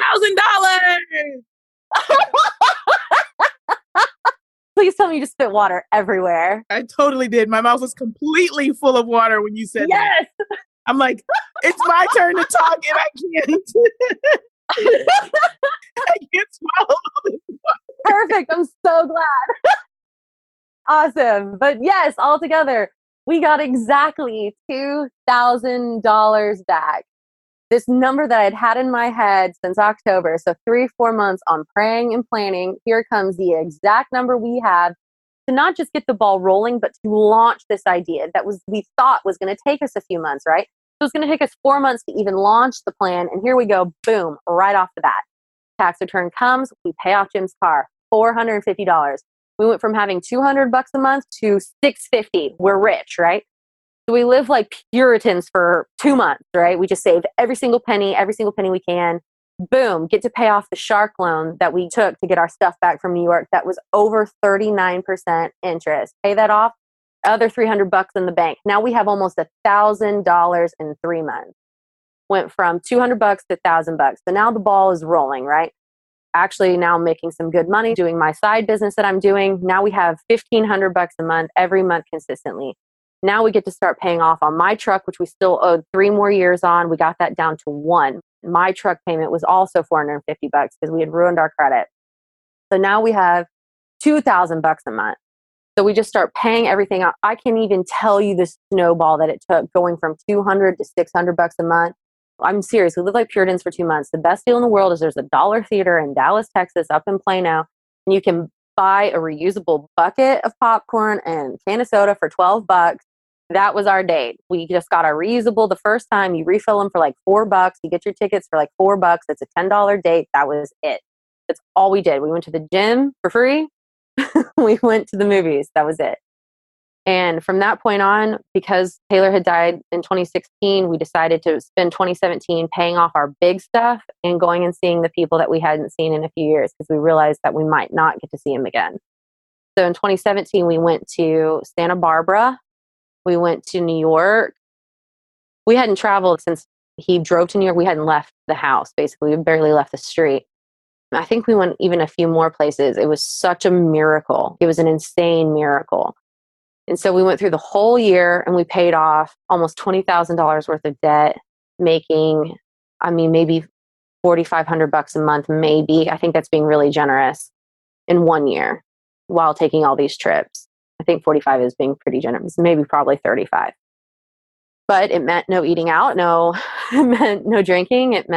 Please tell me you just spit water everywhere. I totally did. My mouth was completely full of water when you said yes. that. I'm like, it's my turn to talk and I can't. I can't swallow this water. Perfect. I'm so glad. Awesome. But yes, altogether, we got exactly $2,000 back. This number that I'd had in my head since October, so 3-4 months on praying and planning, here comes the exact number we have to not just get the ball rolling, but to launch this idea that we thought was going to take us a few months, right? It was going to take us 4 months to even launch the plan. And here we go, boom, right off the bat. Tax return comes, we pay off Jim's car, $450. We went from having $200 a month to $650. We're rich, right? So we live like Puritans for 2 months, right? We just save every single penny we can. Boom, get to pay off the shark loan that we took to get our stuff back from New York. That was over 39% interest. Pay that off, other $300 in the bank. Now we have almost $1,000 in 3 months. Went from $200 to $1,000. So now the ball is rolling, right? Actually, now I'm making some good money doing my side business that I'm doing. Now we have $1,500 a month, every month consistently. Now we get to start paying off on my truck, which we still owed 3 more years on. We got that down to 1. My truck payment was also $450 because we had ruined our credit. So now we have $2,000 a month. So we just start paying everything out. I can't even tell you the snowball that it took going from $200 to $600 a month. I'm serious. We lived like Puritans for 2 months. The best deal in the world is there's a Dollar Theater in Dallas, Texas, up in Plano, and you can buy a reusable bucket of popcorn and can of soda for $12. That was our date. We just got our reusable the first time. You refill them for like $4. You get your tickets for like $4. It's a $10 date. That was it. That's all we did. We went to the gym for free. We went to the movies. That was it. And from that point on, because Taylor had died in 2016, we decided to spend 2017 paying off our big stuff and going and seeing the people that we hadn't seen in a few years because we realized that we might not get to see them again. So in 2017, we went to Santa Barbara. We went to New York. We hadn't traveled since he drove to New York. We hadn't left the house, basically. We barely left the street. I think we went even a few more places. It was such a miracle. It was an insane miracle. And so we went through the whole year and we paid off almost $20,000 worth of debt, making I mean, maybe $4,500 a month, maybe. I think that's being really generous in 1 year while taking all these trips. I think 45 is being pretty generous, maybe probably 35. But it meant no eating out, it meant no drinking. It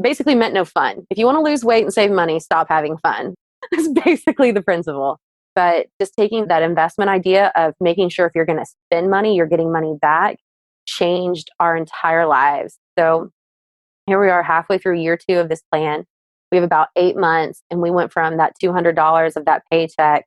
basically meant no fun. If you want to lose weight and save money, stop having fun. That's basically the principle. But just taking that investment idea of making sure if you're going to spend money, you're getting money back, changed our entire lives. So here we are halfway through year 2 of this plan. We have about 8 months, and we went from that $200 of that paycheck,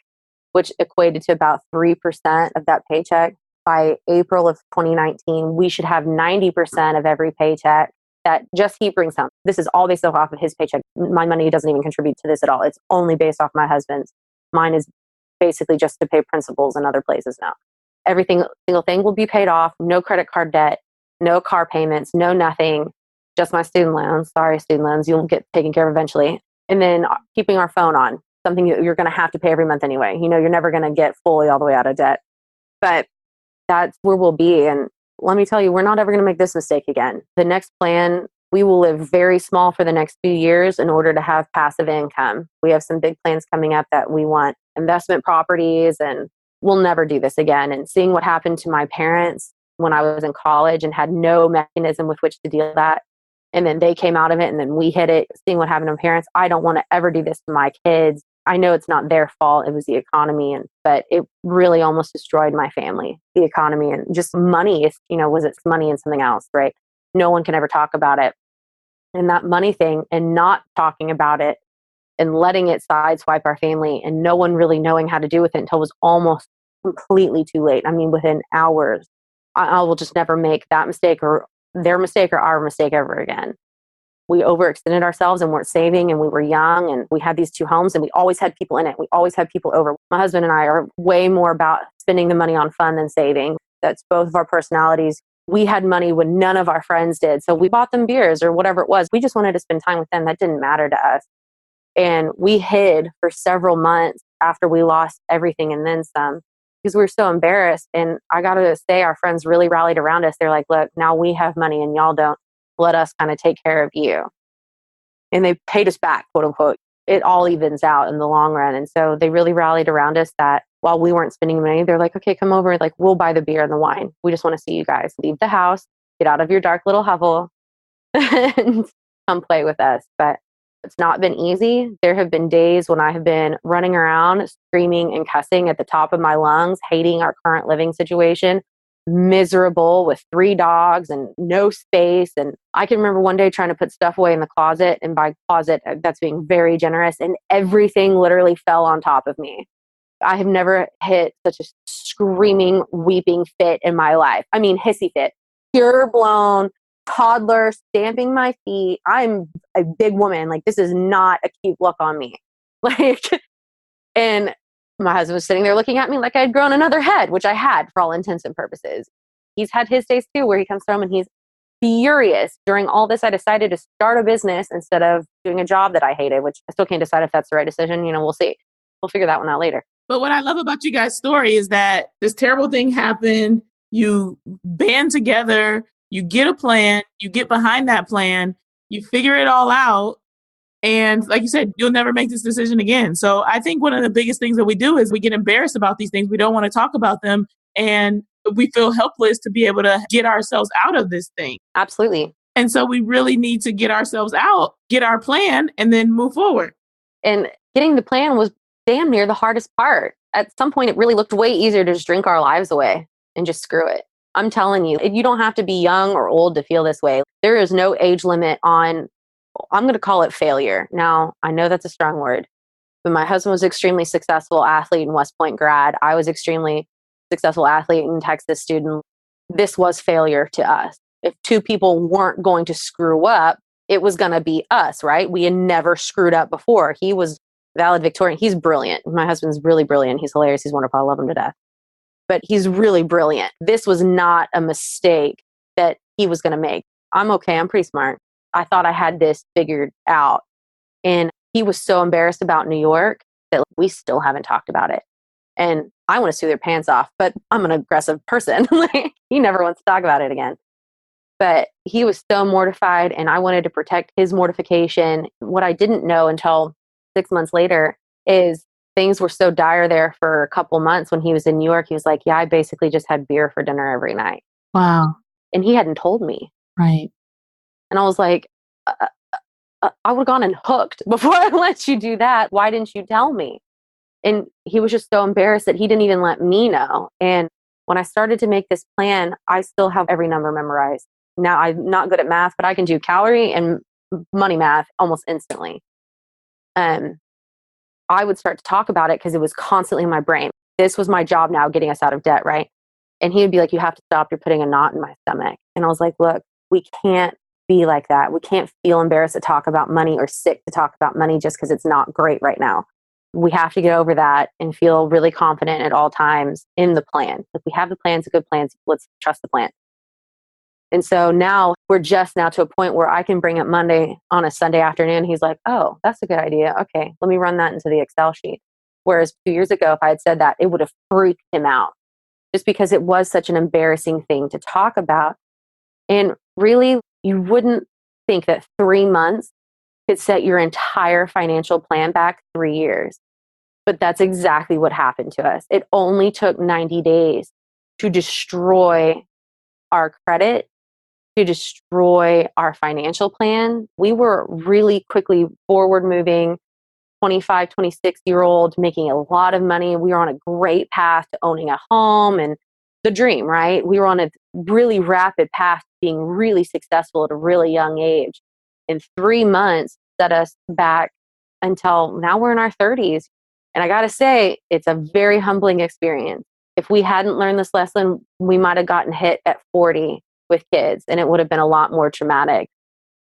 which equated to about 3% of that paycheck. By April of 2019, we should have 90% of every paycheck that just he brings home. This is all based off of his paycheck. My money doesn't even contribute to this at all. It's only based off my husband's. Mine is basically just to pay principals in other places now. Everything, single thing will be paid off. No credit card debt, no car payments, no nothing. Just my student loans. Sorry, student loans. You'll get taken care of eventually. And then keeping our phone on, something that you're going to have to pay every month anyway. You're never going to get fully all the way out of debt. But that's where we'll be. And let me tell you, we're not ever going to make this mistake again. The next plan, we will live very small for the next few years in order to have passive income. We have some big plans coming up that we want investment properties, and we'll never do this again. And seeing what happened to my parents when I was in college and had no mechanism with which to deal with that. And then they came out of it, and then we hit it, seeing what happened to parents. I don't want to ever do this to my kids. I know it's not their fault. It was the economy, but it really almost destroyed my family, the economy, and just money. Was it money and something else, right? No one can ever talk about it. And that money thing and not talking about it and letting it sideswipe our family and no one really knowing how to do with it until it was almost completely too late. I mean, within hours, I will just never make that mistake or their mistake or our mistake ever again. We overextended ourselves and weren't saving, and we were young, and we had these 2 homes, and we always had people in it. We always had people over. My husband and I are way more about spending the money on fun than saving. That's both of our personalities. We had money when none of our friends did. So we bought them beers or whatever it was. We just wanted to spend time with them. That didn't matter to us. And we hid for several months after we lost everything and then some, because we were so embarrassed. And I got to say, our friends really rallied around us. They're like, look, now we have money and y'all don't. Let us kind of take care of you. And they paid us back, quote unquote. It all evens out in the long run. And so they really rallied around us that while we weren't spending money, they're like, okay, come over. Like, we'll buy the beer and the wine. We just want to see you guys. Leave the house, get out of your dark little hovel and come play with us. But it's not been easy. There have been days when I have been running around, screaming and cussing at the top of my lungs, hating our current living situation, miserable with 3 dogs and no space. And I can remember one day trying to put stuff away in the closet, and by closet, that's being very generous, and everything literally fell on top of me. I have never hit such a screaming, weeping fit in my life. I mean, hissy fit, pure blown toddler stamping my feet. I'm a big woman. Like, this is not a cute look on me. And my husband was sitting there looking at me like I had grown another head, which I had for all intents and purposes. He's had his days too, where he comes from and he's furious. During all this, I decided to start a business instead of doing a job that I hated, which I still can't decide if that's the right decision. We'll see. We'll figure that one out later. But what I love about you guys' story is that this terrible thing happened. You band together, you get a plan, you get behind that plan, you figure it all out. And like you said, you'll never make this decision again. So I think one of the biggest things that we do is we get embarrassed about these things. We don't want to talk about them. And we feel helpless to be able to get ourselves out of this thing. Absolutely. And so we really need to get ourselves out, get our plan, and then move forward. And getting the plan was damn near the hardest part. At some point, it really looked way easier to just drink our lives away and just screw it. I'm telling you, you don't have to be young or old to feel this way. There is no age limit on, I'm going to call it failure. Now, I know that's a strong word, but my husband was an extremely successful athlete and West Point grad. I was extremely successful athlete and Texas student. This was failure to us. If 2 people weren't going to screw up, it was going to be us, right? We had never screwed up before. He was valedictorian. He's brilliant. My husband's really brilliant. He's hilarious. He's wonderful. I love him to death. But he's really brilliant. This was not a mistake that he was going to make. I'm okay. I'm pretty smart. I thought I had this figured out. And he was so embarrassed about New York that we still haven't talked about it. And I want to sue their pants off, but I'm an aggressive person. He never wants to talk about it again. But he was so mortified, and I wanted to protect his mortification. What I didn't know until 6 months later is things were so dire there for a couple months when he was in New York. He was like, yeah, I basically just had beer for dinner every night. Wow. And he hadn't told me. Right. And I was like, I would have gone and hooked before I let you do that. Why didn't you tell me? And he was just so embarrassed that he didn't even let me know. And when I started to make this plan, I still have every number memorized. Now I'm not good at math, but I can do calorie and money math almost instantly. I would start to talk about it because it was constantly in my brain. This was my job now, getting us out of debt, right? And he would be like, you have to stop. You're putting a knot in my stomach. And I was like, look, we can't be like that. We can't feel embarrassed to talk about money or sick to talk about money just because it's not great right now. We have to get over that and feel really confident at all times in the plan. If we have the plans, the good plans, let's trust the plan. And so now we're just now to a point where I can bring up Monday on a Sunday afternoon. He's like, oh, that's a good idea. Okay, let me run that into the Excel sheet. Whereas 2 years ago, if I had said that, it would have freaked him out just because it was such an embarrassing thing to talk about. And really, you wouldn't think that 3 months could set your entire financial plan back 3 years. But that's exactly what happened to us. It only took 90 days to destroy our credit, to destroy our financial plan. We were really quickly forward moving, 25, 26-year-old, making a lot of money. We were on a great path to owning a home and the dream, right? We were on a really rapid path to being really successful at a really young age. And 3 months set us back until now we're in our 30s. And I got to say, it's a very humbling experience. If we hadn't learned this lesson, we might have gotten hit at 40 with kids, and it would have been a lot more traumatic.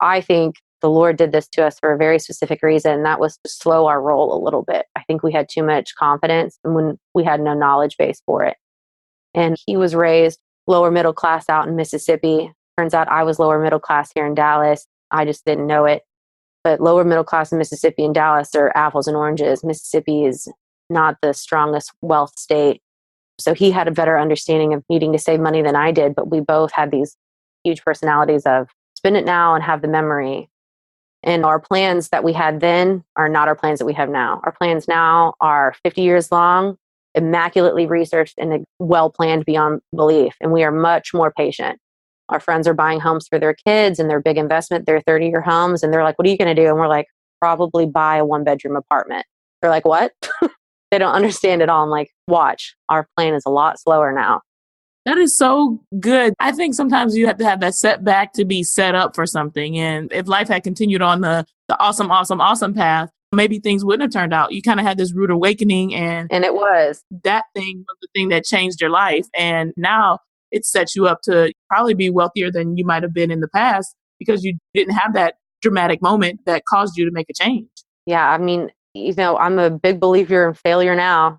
I think the Lord did this to us for a very specific reason, and that was to slow our roll a little bit. I think we had too much confidence and when we had no knowledge base for it. And he was raised lower middle class out in Mississippi. Turns out I was lower middle class here in Dallas. I just didn't know it. But lower middle class in Mississippi and Dallas are apples and oranges. Mississippi is not the strongest wealth state. So he had a better understanding of needing to save money than I did, but we both had these huge personalities of spend it now and have the memory. And our plans that we had then are not our plans that we have now. Our plans now are 50 years long, immaculately researched, and well planned beyond belief. And we are much more patient. Our friends are buying homes for their kids and their big investment, their 30-year homes. And they're like, what are you going to do? And we're like, probably buy a 1-bedroom apartment. They're like, what? They don't understand it all. I'm like, watch, our plan is a lot slower now. That is so good. I think sometimes you have to have that setback to be set up for something. And if life had continued on the awesome path, maybe things wouldn't have turned out. You kind of had this rude awakening, and it was. That thing was the thing that changed your life. And now it sets you up to probably be wealthier than you might have been in the past because you didn't have that dramatic moment that caused you to make a change. Yeah, I mean, I'm a big believer in failure now.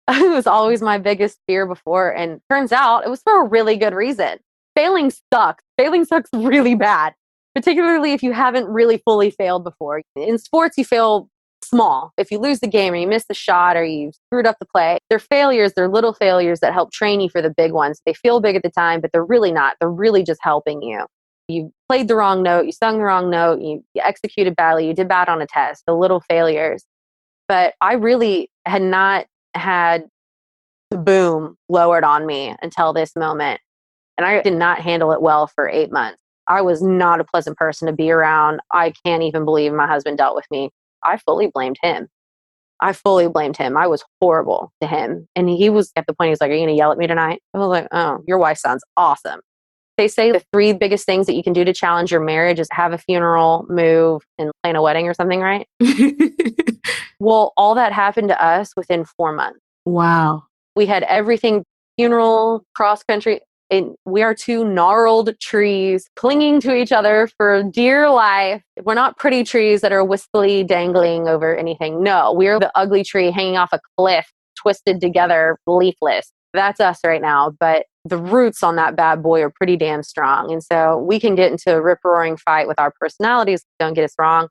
It was always my biggest fear before. And turns out it was for a really good reason. Failing sucks. Failing sucks really bad, particularly if you haven't really fully failed before. In sports, you fail small. If you lose the game or you miss the shot or you screwed up the play, they're failures. They're little failures that help train you for the big ones. They feel big at the time, but they're really not. They're really just helping you. You played the wrong note. You sung the wrong note. You executed badly. You did bad on a test. The little failures. But I really had not had the boom lowered on me until this moment. And I did not handle it well for 8 months. I was not a pleasant person to be around. I can't even believe my husband dealt with me. I fully blamed him. I was horrible to him. And he was at the point, he was like, are you going to yell at me tonight? I was like, oh, your wife sounds awesome. They say the 3 biggest things that you can do to challenge your marriage is have a funeral, move, and plan a wedding or something, right? Well, all that happened to us within 4 months. Wow. We had everything, funeral, cross country. And we are 2 gnarled trees clinging to each other for dear life. We're not pretty trees that are wistfully dangling over anything. No, we're the ugly tree hanging off a cliff, twisted together, leafless. That's us right now. But the roots on that bad boy are pretty damn strong. And so we can get into a rip-roaring fight with our personalities. Don't get us wrong.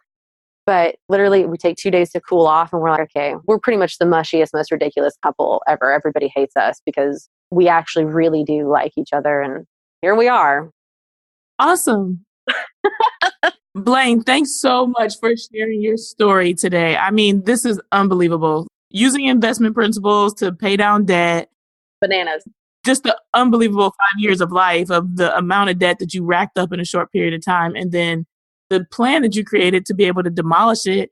But literally, we take 2 days to cool off and we're like, okay, we're pretty much the mushiest, most ridiculous couple ever. Everybody hates us because we actually really do like each other. And here we are. Awesome. Blayne, thanks so much for sharing your story today. I mean, this is unbelievable. Using investment principles to pay down debt. Bananas. Just the unbelievable 5 years of life of the amount of debt that you racked up in a short period of time. And then the plan that you created to be able to demolish it.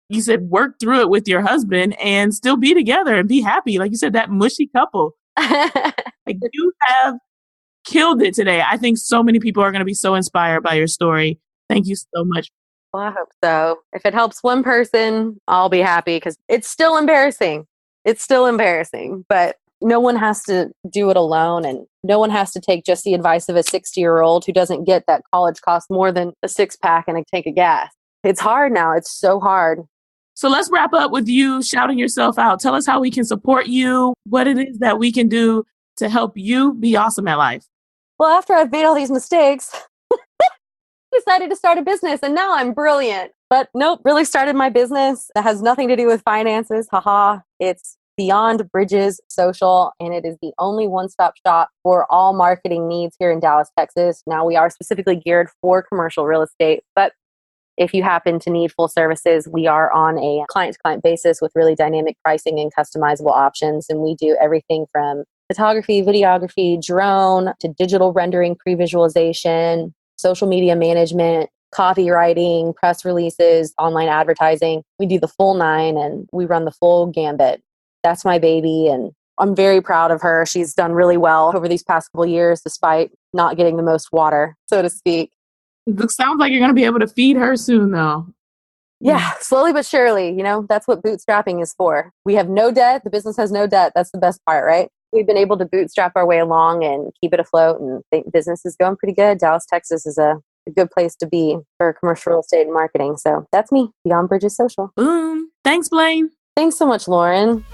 You said work through it with your husband and still be together and be happy. Like you said, that mushy couple. Like you have killed it today. I think so many people are going to be so inspired by your story. Thank you so much. Well, I hope so. If it helps one person, I'll be happy because it's still embarrassing. It's still embarrassing, but no one has to do it alone. And no one has to take just the advice of a 60-year-old who doesn't get that college costs more than a 6-pack and a tank of gas. It's hard now. It's so hard. So let's wrap up with you shouting yourself out. Tell us how we can support you, what it is that we can do to help you be awesome at life. Well, after I've made all these mistakes, decided to start a business and now I'm brilliant. But nope, really started my business that has nothing to do with finances. Haha. It's Beyond Bridges Social, and it is the only one-stop shop for all marketing needs here in Dallas, Texas. Now, we are specifically geared for commercial real estate, but if you happen to need full services, we are on a client-to-client basis with really dynamic pricing and customizable options. And we do everything from photography, videography, drone, to digital rendering, pre-visualization, social media management, copywriting, press releases, online advertising. We do the full 9 and we run the full gambit. That's my baby, and I'm very proud of her. She's done really well over these past couple of years, despite not getting the most water, so to speak. It sounds like you're going to be able to feed her soon, though. Yeah, slowly but surely. You know, that's what bootstrapping is for. We have no debt. The business has no debt. That's the best part, right? We've been able to bootstrap our way along and keep it afloat, and think business is going pretty good. Dallas, Texas is a good place to be for commercial real estate and marketing. So that's me, Beyond Bridges Social. Boom. Thanks, Blayne. Thanks so much, Lauren.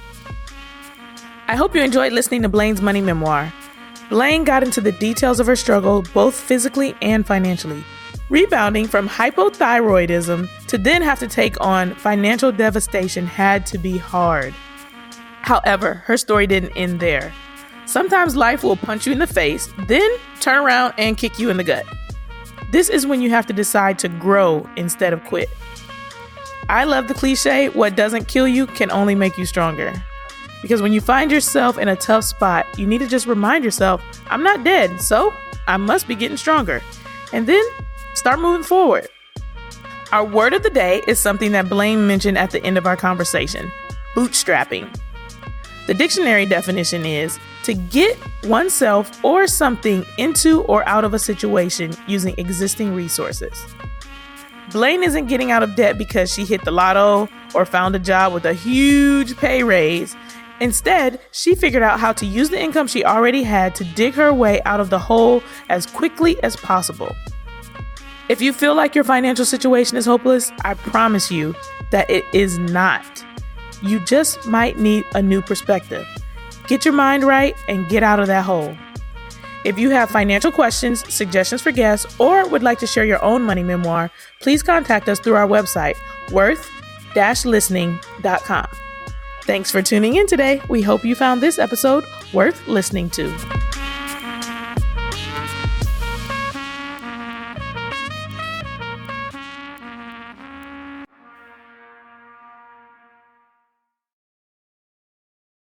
I hope you enjoyed listening to Blayne's money memoir. Blayne got into the details of her struggle, both physically and financially. Rebounding from hypothyroidism to then have to take on financial devastation had to be hard. However, her story didn't end there. Sometimes life will punch you in the face, then turn around and kick you in the gut. This is when you have to decide to grow instead of quit. I love the cliche, what doesn't kill you can only make you stronger. Because when you find yourself in a tough spot, you need to just remind yourself, I'm not dead, so I must be getting stronger. And then start moving forward. Our word of the day is something that Blayne mentioned at the end of our conversation, bootstrapping. The dictionary definition is to get oneself or something into or out of a situation using existing resources. Blayne isn't getting out of debt because she hit the lotto or found a job with a huge pay raise. Instead, she figured out how to use the income she already had to dig her way out of the hole as quickly as possible. If you feel like your financial situation is hopeless, I promise you that it is not. You just might need a new perspective. Get your mind right and get out of that hole. If you have financial questions, suggestions for guests, or would like to share your own money memoir, please contact us through our website, worth-listening.com. Thanks for tuning in today. We hope you found this episode worth listening to.